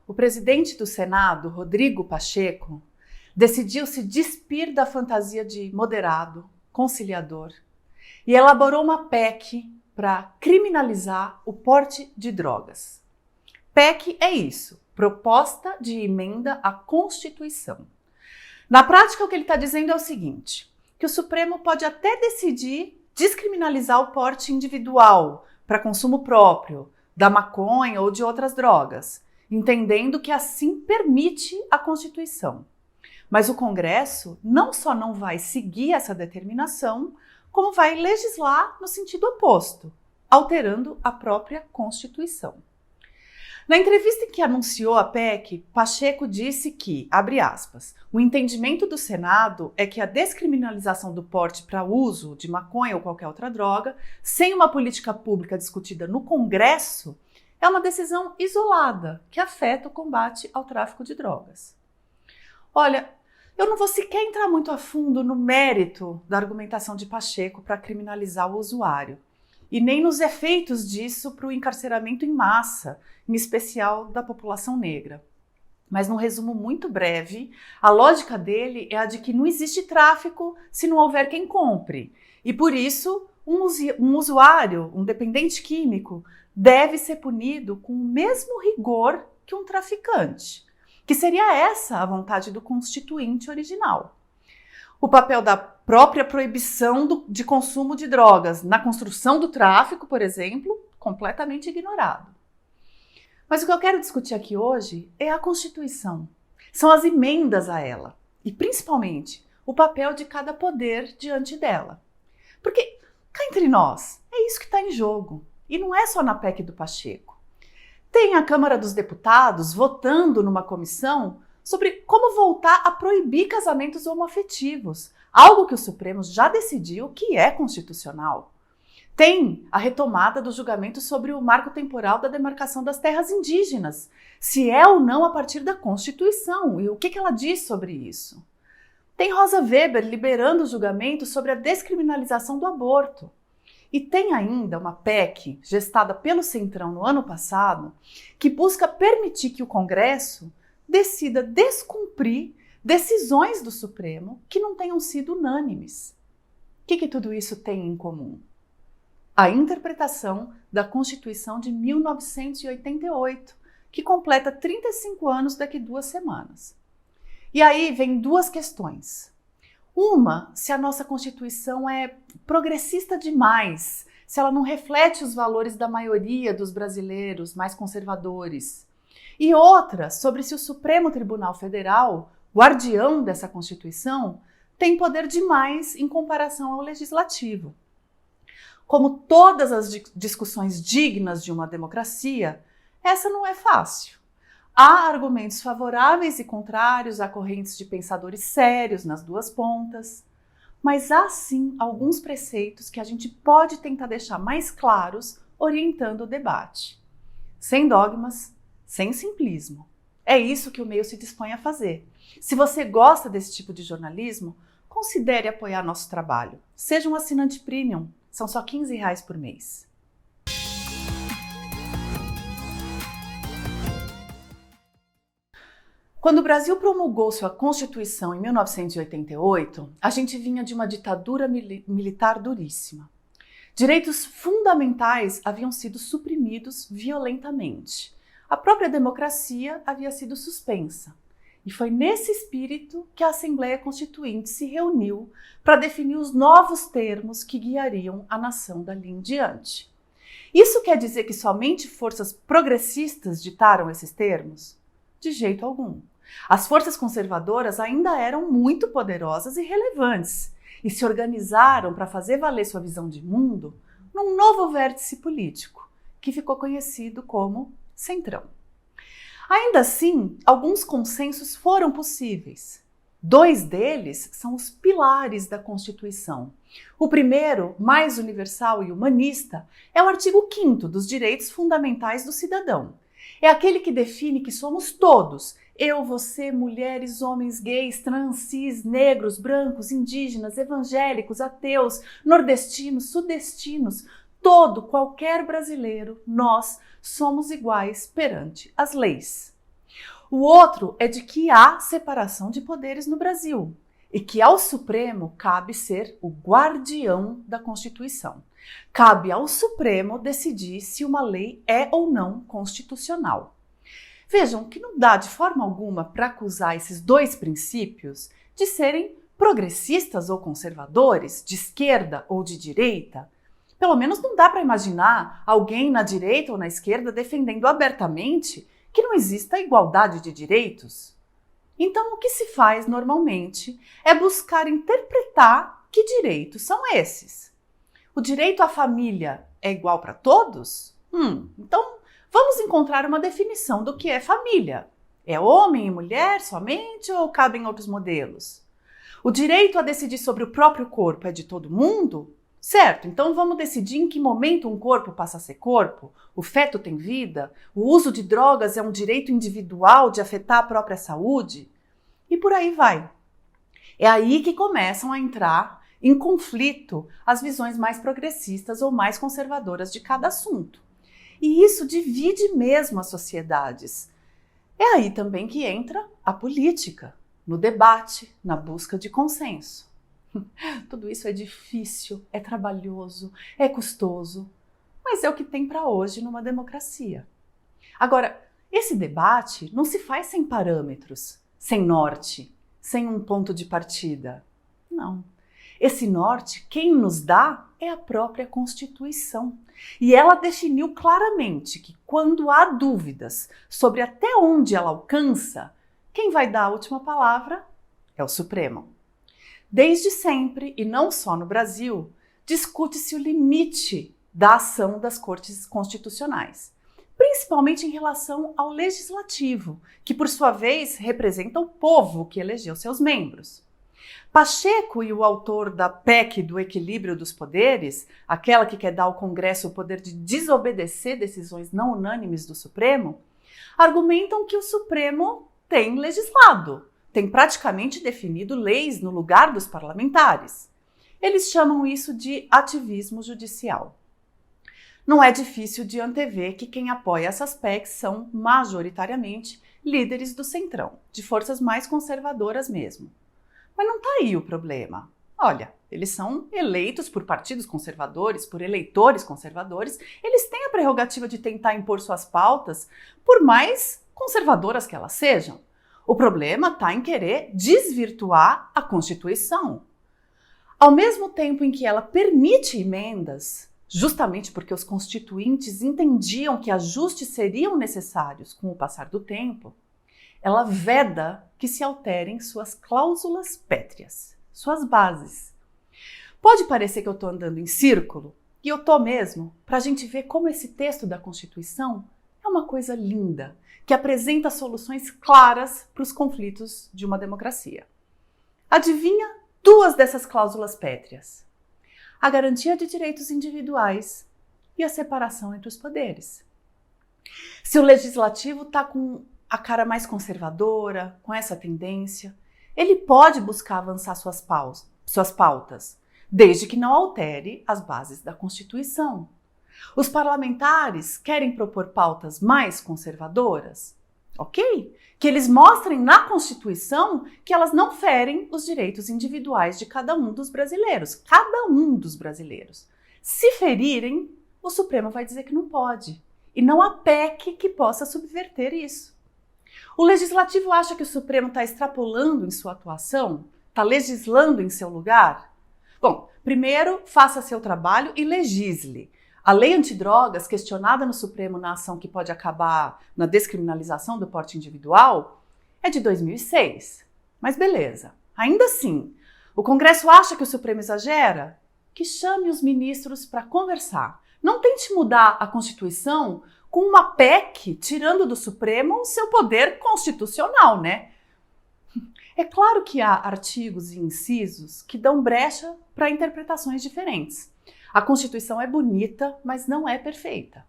O presidente do Senado, Rodrigo Pacheco, decidiu se despir da fantasia de moderado, conciliador e elaborou uma PEC para criminalizar o porte de drogas. PEC é isso, proposta de emenda à Constituição. Na prática, o que ele está dizendo é o seguinte, que o Supremo pode até decidir descriminalizar o porte individual para consumo próprio, da maconha ou de outras drogas, entendendo que assim permite a Constituição. Mas o Congresso não só não vai seguir essa determinação, como vai legislar no sentido oposto, alterando a própria Constituição. Na entrevista em que anunciou a PEC, Pacheco disse que, abre aspas, o entendimento do Senado é que a descriminalização do porte para uso de maconha ou qualquer outra droga, sem uma política pública discutida no Congresso, é uma decisão isolada que afeta o combate ao tráfico de drogas. Olha, eu não vou sequer entrar muito a fundo no mérito da argumentação de Pacheco para criminalizar o usuário, e nem nos efeitos disso para o encarceramento em massa, em especial da população negra. Mas num resumo muito breve, a lógica dele é a de que não existe tráfico se não houver quem compre. E por isso, um usuário, um dependente químico, deve ser punido com o mesmo rigor que um traficante. Que seria essa a vontade do Constituinte original. O papel da própria proibição de consumo de drogas na construção do tráfico, por exemplo, completamente ignorado. Mas o que eu quero discutir aqui hoje é a Constituição. São as emendas a ela e, principalmente, o papel de cada poder diante dela. Porque, cá entre nós, é isso que está em jogo. E não é só na PEC do Pacheco. Tem a Câmara dos Deputados votando numa comissão sobre como voltar a proibir casamentos homoafetivos, algo que o Supremo já decidiu que é constitucional. Tem a retomada do julgamento sobre o marco temporal da demarcação das terras indígenas, se é ou não a partir da Constituição, e o que ela diz sobre isso. Tem Rosa Weber liberando o julgamento sobre a descriminalização do aborto. E tem ainda uma PEC, gestada pelo Centrão no ano passado, que busca permitir que o Congresso decida descumprir decisões do Supremo que não tenham sido unânimes. O que tudo isso tem em comum? A interpretação da Constituição de 1988, que completa 35 anos daqui 2 semanas. E aí vem 2 questões. Uma, se a nossa Constituição é progressista demais, se ela não reflete os valores da maioria dos brasileiros mais conservadores. E outra, sobre se o Supremo Tribunal Federal, guardião dessa Constituição, tem poder demais em comparação ao Legislativo. Como todas as discussões dignas de uma democracia, essa não é fácil. Há argumentos favoráveis e contrários, há correntes de pensadores sérios nas 2 pontas, mas há sim alguns preceitos que a gente pode tentar deixar mais claros, orientando o debate. Sem dogmas, sem simplismo. É isso que o meio se dispõe a fazer. Se você gosta desse tipo de jornalismo, considere apoiar nosso trabalho. Seja um assinante premium, são só R$15 por mês. Quando o Brasil promulgou sua Constituição em 1988, a gente vinha de uma ditadura militar duríssima. Direitos fundamentais haviam sido suprimidos violentamente. A própria democracia havia sido suspensa. E foi nesse espírito que a Assembleia Constituinte se reuniu para definir os novos termos que guiariam a nação dali em diante. Isso quer dizer que somente forças progressistas ditaram esses termos? De jeito algum. As forças conservadoras ainda eram muito poderosas e relevantes e se organizaram para fazer valer sua visão de mundo num novo vértice político, que ficou conhecido como Centrão. Ainda assim, alguns consensos foram possíveis. 2 deles são os pilares da Constituição. O primeiro, mais universal e humanista, é o artigo 5º dos direitos fundamentais do cidadão. É aquele que define que somos todos, eu, você, mulheres, homens, gays, trans, cis, negros, brancos, indígenas, evangélicos, ateus, nordestinos, sudestinos, qualquer brasileiro, nós somos iguais perante as leis. O outro é de que há separação de poderes no Brasil e que ao Supremo cabe ser o guardião da Constituição. Cabe ao Supremo decidir se uma lei é ou não constitucional. Vejam que não dá de forma alguma para acusar esses dois princípios de serem progressistas ou conservadores, de esquerda ou de direita. Pelo menos não dá para imaginar alguém na direita ou na esquerda defendendo abertamente que não exista igualdade de direitos. Então, o que se faz normalmente é buscar interpretar que direitos são esses. O direito à família é igual para todos? Então, vamos encontrar uma definição do que é família. É homem e mulher somente ou cabem outros modelos? O direito a decidir sobre o próprio corpo é de todo mundo? Certo, então vamos decidir em que momento um corpo passa a ser corpo? O feto tem vida? O uso de drogas é um direito individual de afetar a própria saúde? E por aí vai. É aí que começam a entrar em conflito as visões mais progressistas ou mais conservadoras de cada assunto. E isso divide mesmo as sociedades. É aí também que entra a política, no debate, na busca de consenso. Tudo isso é difícil, é trabalhoso, é custoso, mas é o que tem para hoje numa democracia. Agora, esse debate não se faz sem parâmetros, sem norte, sem um ponto de partida. Não. Esse norte, quem nos dá é a própria Constituição. E ela definiu claramente que quando há dúvidas sobre até onde ela alcança, quem vai dar a última palavra é o Supremo. Desde sempre, e não só no Brasil, discute-se o limite da ação das cortes constitucionais, principalmente em relação ao legislativo, que por sua vez representa o povo que elegeu seus membros. Pacheco e o autor da PEC do equilíbrio dos poderes, aquela que quer dar ao Congresso o poder de desobedecer decisões não unânimes do Supremo, argumentam que o Supremo tem legislado, tem praticamente definido leis no lugar dos parlamentares. Eles chamam isso de ativismo judicial. Não é difícil de antever que quem apoia essas PECs são, majoritariamente, líderes do centrão, de forças mais conservadoras mesmo. Mas não está aí o problema. Olha, eles são eleitos por partidos conservadores, por eleitores conservadores, eles têm a prerrogativa de tentar impor suas pautas, por mais conservadoras que elas sejam. O problema está em querer desvirtuar a Constituição. Ao mesmo tempo em que ela permite emendas, justamente porque os constituintes entendiam que ajustes seriam necessários com o passar do tempo, ela veda que se alterem suas cláusulas pétreas, suas bases. Pode parecer que eu estou andando em círculo, e eu estou mesmo, para a gente ver como esse texto da Constituição é uma coisa linda, que apresenta soluções claras para os conflitos de uma democracia. Adivinha duas dessas cláusulas pétreas? A garantia de direitos individuais e a separação entre os poderes. Se o legislativo está com a cara mais conservadora, com essa tendência, ele pode buscar avançar suas pautas, desde que não altere as bases da Constituição. Os parlamentares querem propor pautas mais conservadoras? Ok? Que eles mostrem na Constituição que elas não ferem os direitos individuais de cada um dos brasileiros. Cada um dos brasileiros. Se ferirem, o Supremo vai dizer que não pode. E não há PEC que possa subverter isso. O Legislativo acha que o Supremo está extrapolando em sua atuação? Está legislando em seu lugar? Bom, primeiro, faça seu trabalho e legisle. A lei antidrogas, questionada no Supremo na ação que pode acabar na descriminalização do porte individual, é de 2006. Mas beleza. Ainda assim, o Congresso acha que o Supremo exagera? Que chame os ministros para conversar. Não tente mudar a Constituição com uma PEC tirando do Supremo o seu poder constitucional, né? É claro que há artigos e incisos que dão brecha para interpretações diferentes. A Constituição é bonita, mas não é perfeita.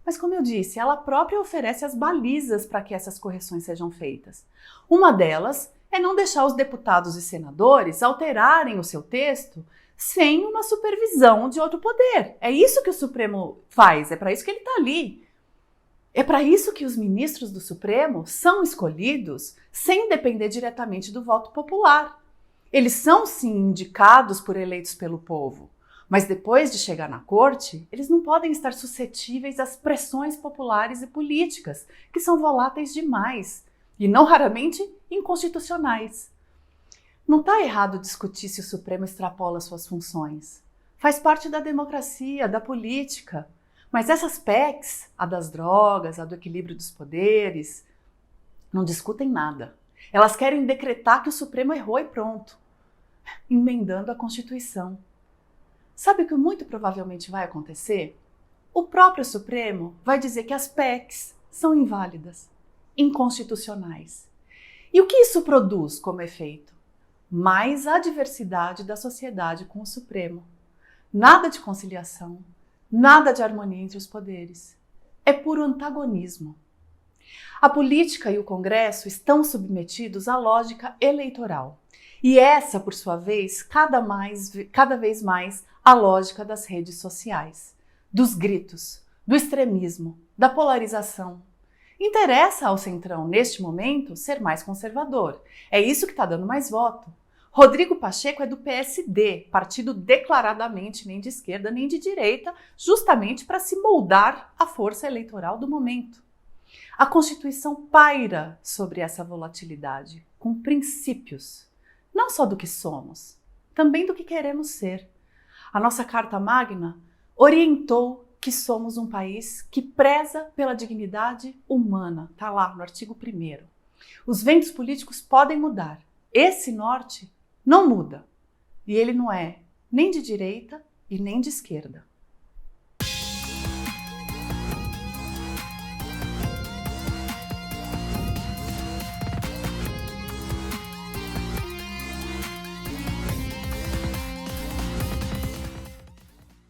Mas como eu disse, ela própria oferece as balizas para que essas correções sejam feitas. Uma delas é não deixar os deputados e senadores alterarem o seu texto sem uma supervisão de outro poder. É isso que o Supremo faz, é para isso que ele está ali. É para isso que os ministros do Supremo são escolhidos sem depender diretamente do voto popular. Eles são, sim, indicados por eleitos pelo povo, mas depois de chegar na corte, eles não podem estar suscetíveis às pressões populares e políticas, que são voláteis demais e, não raramente, inconstitucionais. Não está errado discutir se o Supremo extrapola suas funções. Faz parte da democracia, da política. Mas essas PECs, a das drogas, a do equilíbrio dos poderes, não discutem nada. Elas querem decretar que o Supremo errou e pronto, emendando a Constituição. Sabe o que muito provavelmente vai acontecer? O próprio Supremo vai dizer que as PECs são inválidas, inconstitucionais. E o que isso produz como efeito? Mais adversidade da sociedade com o Supremo. Nada de conciliação, nada de harmonia entre os poderes. É puro antagonismo. A política e o Congresso estão submetidos à lógica eleitoral. E essa, por sua vez, cada vez mais a lógica das redes sociais, dos gritos, do extremismo, da polarização. Interessa ao Centrão, neste momento, ser mais conservador. É isso que está dando mais voto. Rodrigo Pacheco é do PSD, partido declaradamente nem de esquerda nem de direita, justamente para se moldar à força eleitoral do momento. A Constituição paira sobre essa volatilidade, com princípios, não só do que somos, também do que queremos ser. A nossa Carta Magna orientou que somos um país que preza pela dignidade humana, está lá no artigo 1º. Os ventos políticos podem mudar, esse norte não muda, e ele não é nem de direita e nem de esquerda.